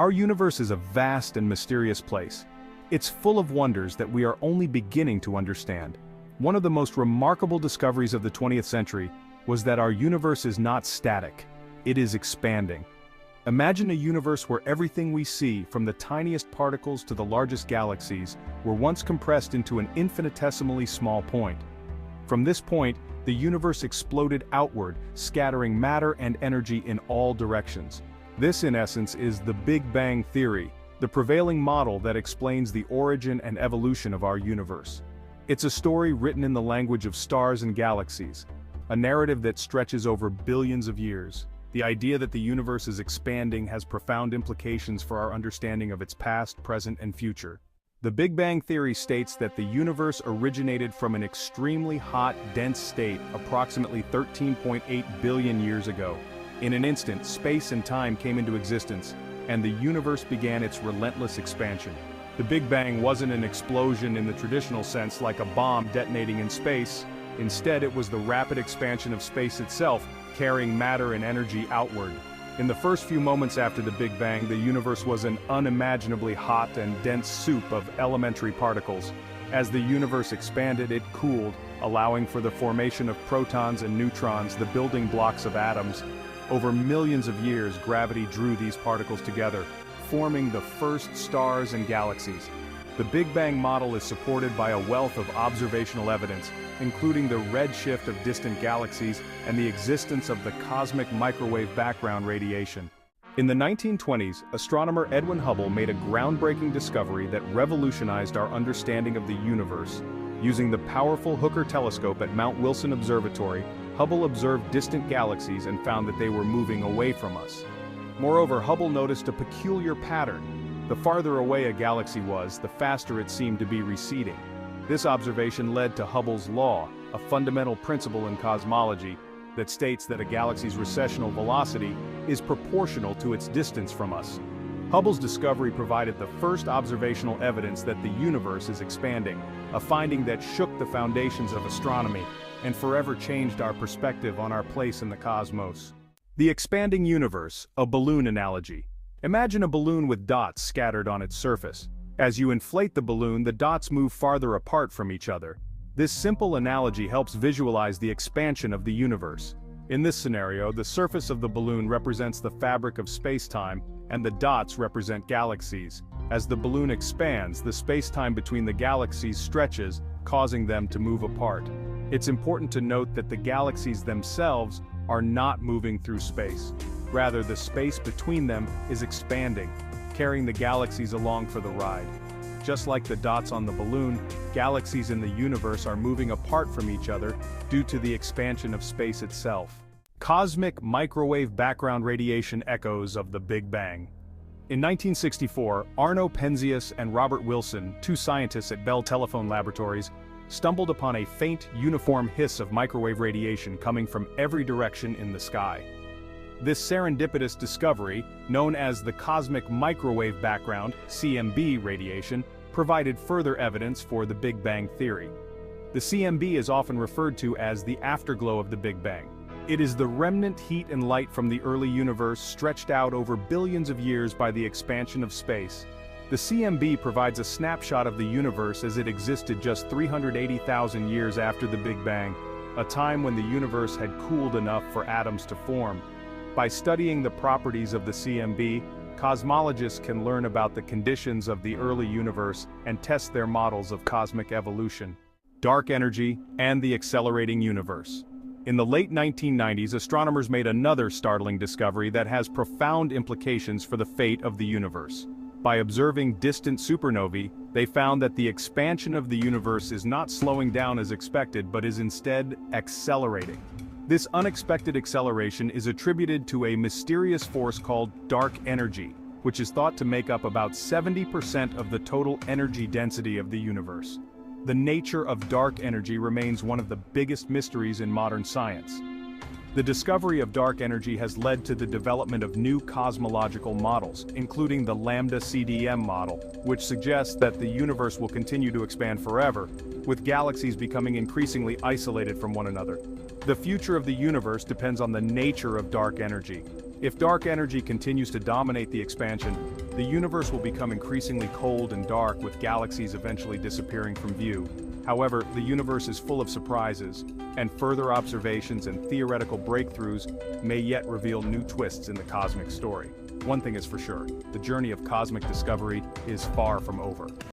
Our universe is a vast and mysterious place. It's full of wonders that we are only beginning to understand. One of the most remarkable discoveries of the 20th century was that our universe is not static, it is expanding. Imagine a universe where everything we see, from the tiniest particles to the largest galaxies, were once compressed into an infinitesimally small point. From this point, the universe exploded outward, scattering matter and energy in all directions. This, in essence, is the Big Bang Theory, the prevailing model that explains the origin and evolution of our universe. It's a story written in the language of stars and galaxies, a narrative that stretches over billions of years. The idea that the universe is expanding has profound implications for our understanding of its past, present, and future. The Big Bang Theory states that the universe originated from an extremely hot, dense state approximately 13.8 billion years ago. In an instant, space and time came into existence, and the universe began its relentless expansion. The Big Bang wasn't an explosion in the traditional sense, like a bomb detonating in space. Instead, it was the rapid expansion of space itself, carrying matter and energy outward. In the first few moments after the Big Bang, the universe was an unimaginably hot and dense soup of elementary particles. As the universe expanded, it cooled, allowing for the formation of protons and neutrons, the building blocks of atoms. Over millions of years, gravity drew these particles together, forming the first stars and galaxies. The Big Bang model is supported by a wealth of observational evidence, including the redshift of distant galaxies and the existence of the cosmic microwave background radiation. In the 1920s, astronomer Edwin Hubble made a groundbreaking discovery that revolutionized our understanding of the universe. Using the powerful Hooker telescope at Mount Wilson Observatory, Hubble observed distant galaxies and found that they were moving away from us. Moreover, Hubble noticed a peculiar pattern. The farther away a galaxy was, the faster it seemed to be receding. This observation led to Hubble's law, a fundamental principle in cosmology that states that a galaxy's recessional velocity is proportional to its distance from us. Hubble's discovery provided the first observational evidence that the universe is expanding, a finding that shook the foundations of astronomy and forever changed our perspective on our place in the cosmos. The expanding universe, a balloon analogy. Imagine a balloon with dots scattered on its surface. As you inflate the balloon, the dots move farther apart from each other. This simple analogy helps visualize the expansion of the universe. In this scenario, the surface of the balloon represents the fabric of space-time, and the dots represent galaxies. As the balloon expands, the space-time between the galaxies stretches, causing them to move apart. It's important to note that the galaxies themselves are not moving through space. Rather, the space between them is expanding, carrying the galaxies along for the ride. Just like the dots on the balloon, galaxies in the universe are moving apart from each other due to the expansion of space itself. Cosmic microwave background radiation echoes of the Big Bang. In 1964, Arno Penzias and Robert Wilson, two scientists at Bell Telephone Laboratories, stumbled upon a faint, uniform hiss of microwave radiation coming from every direction in the sky. This serendipitous discovery, known as the cosmic microwave background (CMB) radiation, provided further evidence for the Big Bang theory. The CMB is often referred to as the afterglow of the Big Bang. It is the remnant heat and light from the early universe stretched out over billions of years by the expansion of space. The CMB provides a snapshot of the universe as it existed just 380,000 years after the Big Bang, a time when the universe had cooled enough for atoms to form. By studying the properties of the CMB, cosmologists can learn about the conditions of the early universe and test their models of cosmic evolution. Dark energy and the accelerating universe. In the late 1990s, astronomers made another startling discovery that has profound implications for the fate of the universe. By observing distant supernovae, they found that the expansion of the universe is not slowing down as expected but is instead accelerating. This unexpected acceleration is attributed to a mysterious force called dark energy, which is thought to make up about 70% of the total energy density of the universe. The nature of dark energy remains one of the biggest mysteries in modern science. The discovery of dark energy has led to the development of new cosmological models, including the Lambda CDM model, which suggests that the universe will continue to expand forever, with galaxies becoming increasingly isolated from one another. The future of the universe depends on the nature of dark energy. If dark energy continues to dominate the expansion, The universe will become increasingly cold and dark, with galaxies eventually disappearing from view. However, the universe is full of surprises, and further observations and theoretical breakthroughs may yet reveal new twists in the cosmic story. One thing is for sure, the journey of cosmic discovery is far from over.